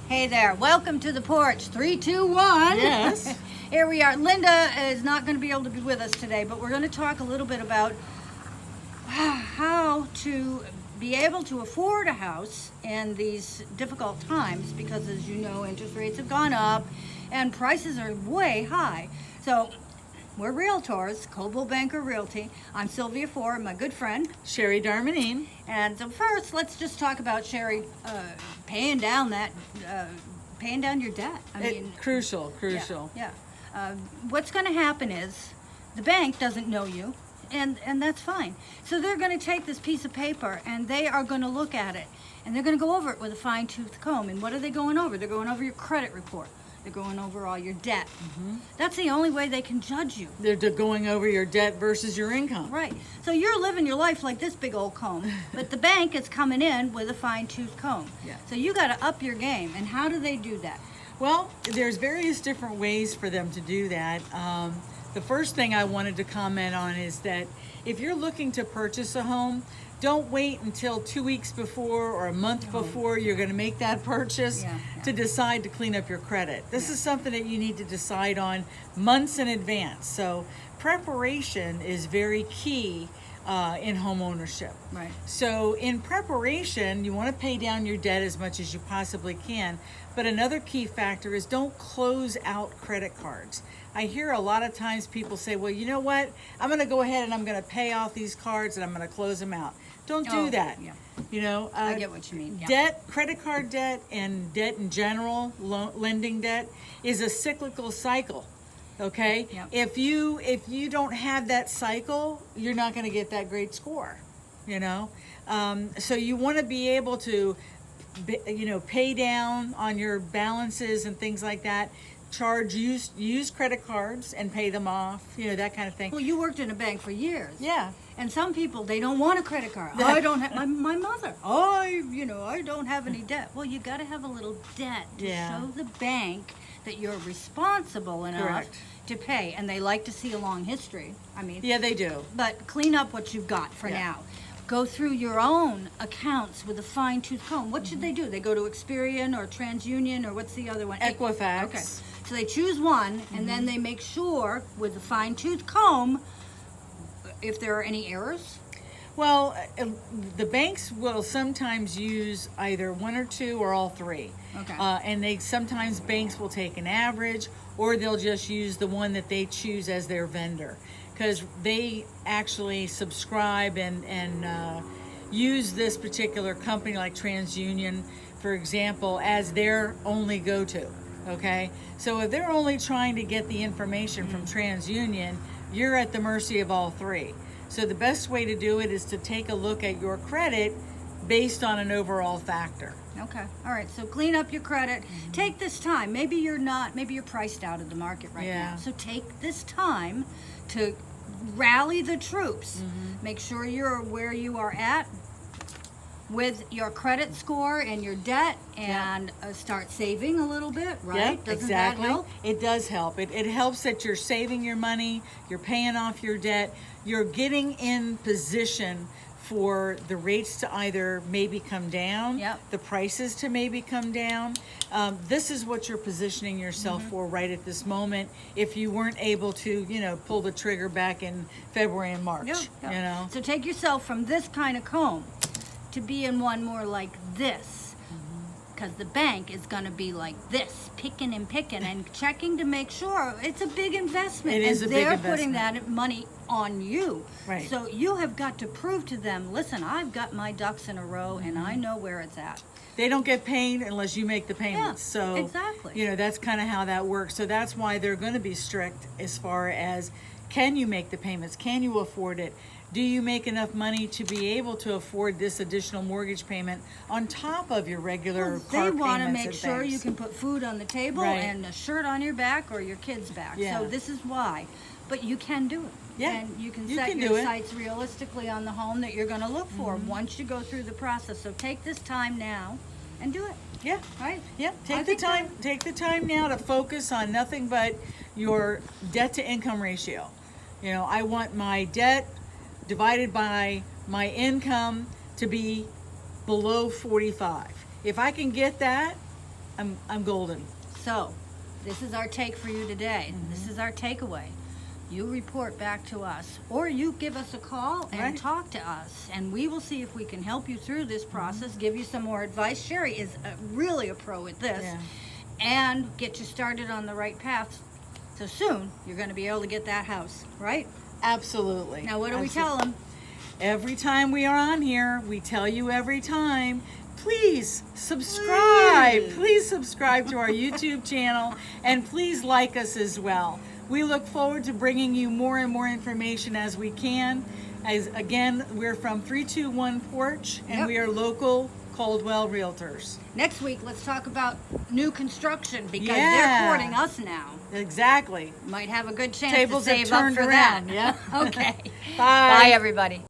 Hey there, welcome to the porch. 3, 2, 1. Yes. Here we are. Linda is not going to be able to be with us today, but we're going to talk a little bit about how to be able to afford a house in these difficult times because, as you know, interest rates have gone up and prices are way high. So we're realtors, Coldwell Banker Realty. I'm Sylvia Ford, my good friend. Sherry Darmanine. And so first, let's just talk about Sherry paying down your debt. Crucial. Yeah. What's going to happen is the bank doesn't know you, and that's fine. So they're going to take this piece of paper and they are going to look at it and they're going to go over it with a fine-tooth comb. And what are they going over? They're going over your credit report. They're going over all your debt. Mm-hmm. That's the only way they can judge you. They're going over your debt versus your income. Right. So you're living your life like this big old comb, but the bank is coming in with a fine-tooth comb. Yeah. So you got to up your game. And how do they do that? Well, there's various different ways for them to do that. The first thing I wanted to comment on is that if you're looking to purchase a home, don't wait until 2 weeks before or a month before you're going to make that purchase to decide to clean up your credit. This is something that you need to decide on months in advance. So preparation is very key in home ownership. Right. So in preparation, you want to pay down your debt as much as you possibly can. But another key factor is don't close out credit cards. I hear a lot of times people say, well, you know what? I'm going to go ahead and I'm going to pay off these cards and I'm going to close them out. Don't do that. Yeah. You know, I get what you mean. Yeah. Debt, credit card debt, and debt in general, lending debt, is a cyclical cycle. Okay. Yep. If you don't have that cycle, you're not going to get that great score. You know, so you want to be able to, pay down on your balances and things like that. Use credit cards and pay them off. That kind of thing. Well, you worked in a bank for years. Yeah. And some people, they don't want a credit card. I don't have my mother. I don't have any debt. Well, you got to have a little debt to show the bank that you're responsible enough to pay. And they like to see a long history. Yeah, they do. But clean up what you've got for now. Go through your own accounts with a fine-tooth comb. What should they do? They go to Experian or TransUnion or what's the other one? Equifax. Okay. So they choose one, and then they make sure with a fine-tooth comb if there are any errors. Well, the banks will sometimes use either one or two or all three. Okay. And sometimes banks will take an average, or they'll just use the one that they choose as their vendor, because they actually subscribe and use this particular company like TransUnion, for example, as their only go-to. Okay, so if they're only trying to get the information from TransUnion, you're at the mercy of all three. So the best way to do it is to take a look at your credit based on an overall factor. Okay. All right. So clean up your credit. Take this time. Maybe you're priced out of the market right now. So take this time to rally the troops. Make sure you're where you are at with your credit score and your debt, and start saving a little bit, right? Yeah, exactly. That help? It does help. It helps that you're saving your money, you're paying off your debt, you're getting in position for the rates to either maybe come down, the prices to maybe come down. This is what you're positioning yourself for right at this moment if you weren't able to, pull the trigger back in February and March, So take yourself from this kind of comb to be in one more like this, because the bank is going to be like this, picking and checking to make sure. It's a big investment. It is a big investment. They're putting that money on you. Right. So you have got to prove to them, listen, I've got my ducks in a row and I know where it's at. They don't get paid unless you make the payments. Yeah, so exactly. That's kind of how that works. So that's why they're going to be strict as far as, can you make the payments? Can you afford it? Do you make enough money to be able to afford this additional mortgage payment on top of your regular car payments? They want to make sure you can put food on the table and a shirt on your back or your kid's back. Yeah. So this is why. But you can do it. Yeah. And you can set your sights realistically on the home that you're going to look for once you go through the process. So take this time now and do it. Yeah. Right? Yeah. Take the time now to focus on nothing but your debt to income ratio. I want my debt divided by my income to be below 45. If I can get that, I'm golden. So, this is our take for you today. This is our takeaway. You report back to us, or you give us a call and Right. talk to us, and we will see if we can help you through this process, give you some more advice. Sherry is really a pro at this, Yeah. and get you started on the right path. So soon, you're going to be able to get that house, right? Absolutely. Now, what do we tell them? Every time we are on here, we tell you every time, please subscribe. Please subscribe to our YouTube channel, and please like us as well. We look forward to bringing you more and more information as we can. As again, we're from 321 Porch, and Yep. we are local Caldwell Realtors. Next week, let's talk about new construction, because Yeah. they're courting us now. Exactly. Might have a good chance Tables to have save up turned for around, that. yeah. Okay. Bye. Bye, everybody.